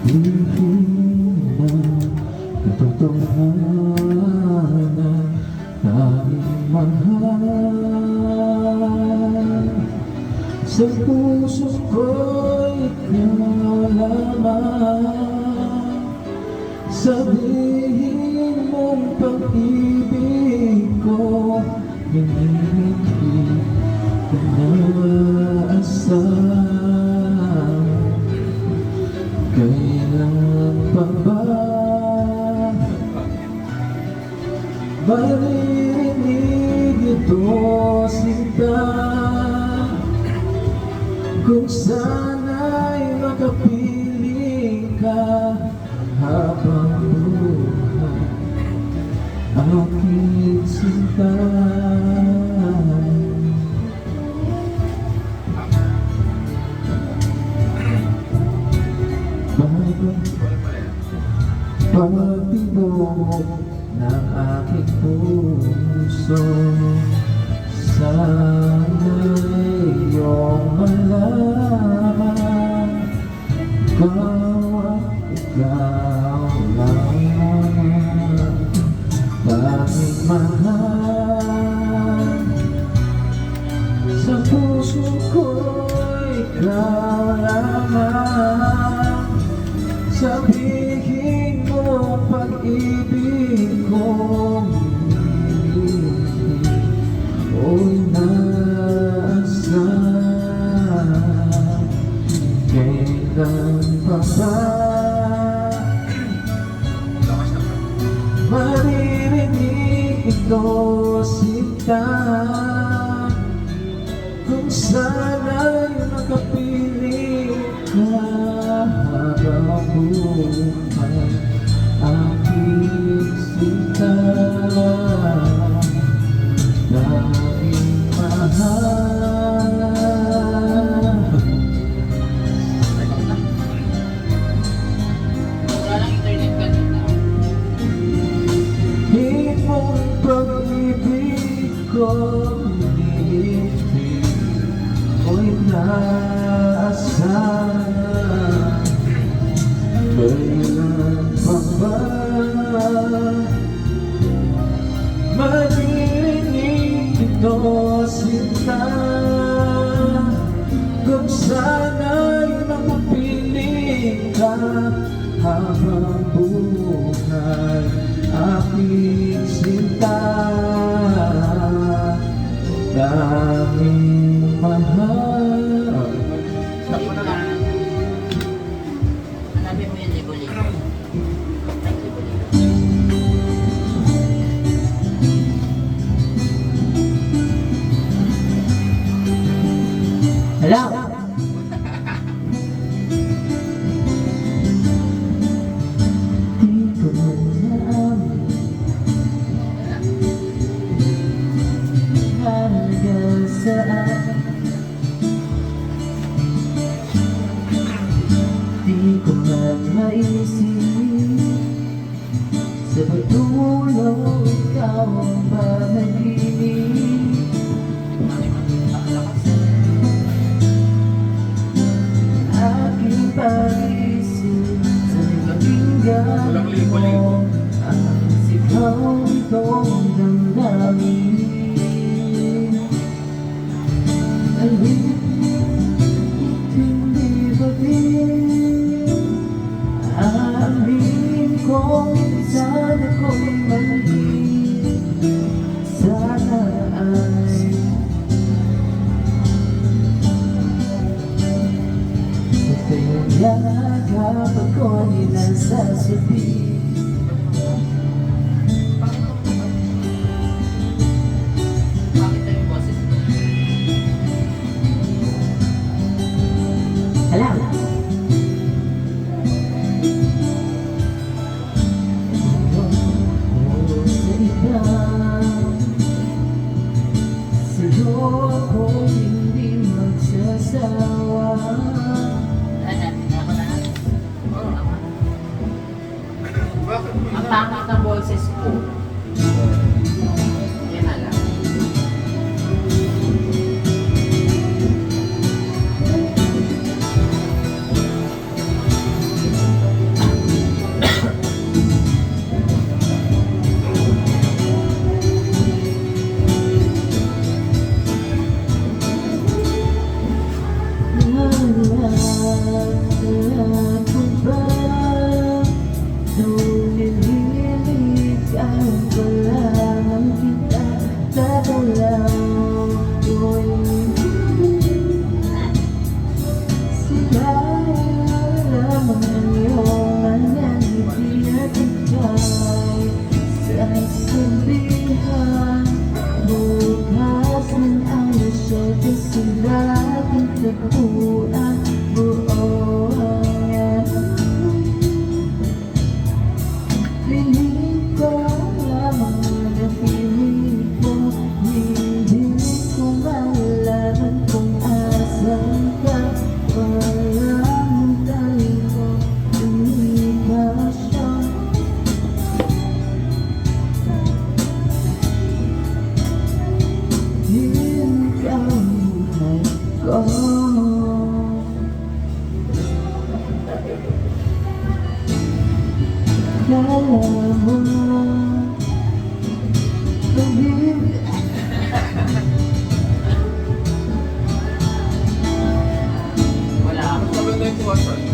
lihim na katotohanan, tanging mahal. Sa puso ko'y ikaw lamang, sabihin mong pag-ibig ko, hindi ka naasam. Kailan pa ba maririnig ito, sinta? Kung sana'y makapiling ka habang buhay, aking sinta. Pagtibok ng aking puso, sana'y iyong malaman, ikaw at ikaw lang, tanging mahal. Sa puso ko'y ikaw lamang, sabihin mo pag-ibig kong o'y nasaan. Kailan pa ba maririnig ito, sinta? Kung sana'y makapiling ka habang buhay, aking sinta, tanging mahal. Hingin mong pag-ibig ko, hindi ko'y naasahan. Kailan pa ba maririnig ito, sinta? Kung sana'y makapiling ka habang buhay, aking sinta, tanging mahal. Hanapin mo yung libo-libo. Hello? Di ko naamin halaga saan. Di ko man maisip sa pagtulong ikaw ang panaginip. Aking pag-isip sa napakinggan mo ang sigaw itong damdamin. Alin, hindi ba din aamin kong sana ko'y mali, sana ay sa iyong yakap ako'y nasasabi. Bakit yung boses mo? Alam! Sa iba, sa'yo ako hindi magsasawa. Hanapin ako na. Oo, ako. Akala mo pag-ibig Wala ako. Mas maganda yung tuwasan.